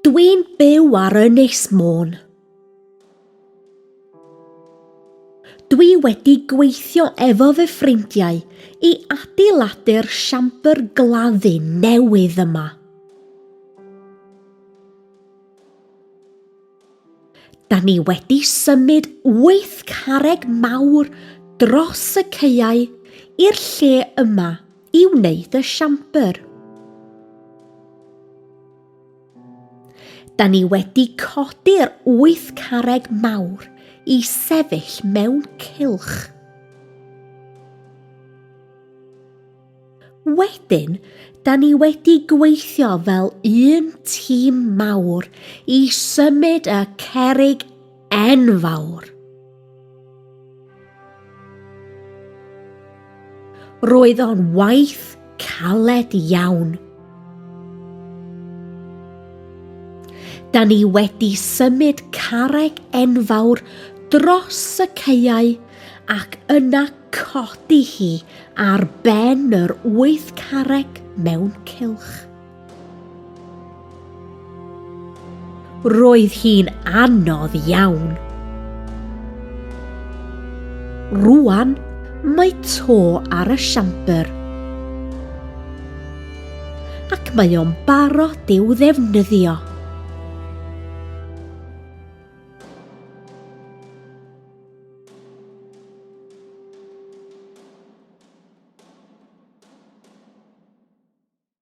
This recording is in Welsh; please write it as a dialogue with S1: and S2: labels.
S1: Dwi'n byw ar Ynys Môn. Dwi wedi gweithio efo fy ffrindiau i adeiladu'r siambr gladdu newydd yma. Da ni wedi symud 8 carreg mawr dros y caeau i'r lle yma i wneud y siambr. Da ni wedi codi'r 8 carreg mawr i sefyll mewn cylch. Wedyn, da ni wedi gweithio fel un tîm mawr i symud y cerrig enfawr. Roedd o'n waith caled iawn. Da ni wedi symud carreg enfawr dros y caeau ac yna codi hi ar ben yr 8 carreg mewn cylch. Roedd hi'n anodd iawn. Rwan mae to ar y siambr ac mae o'n barod i'w ddefnyddio.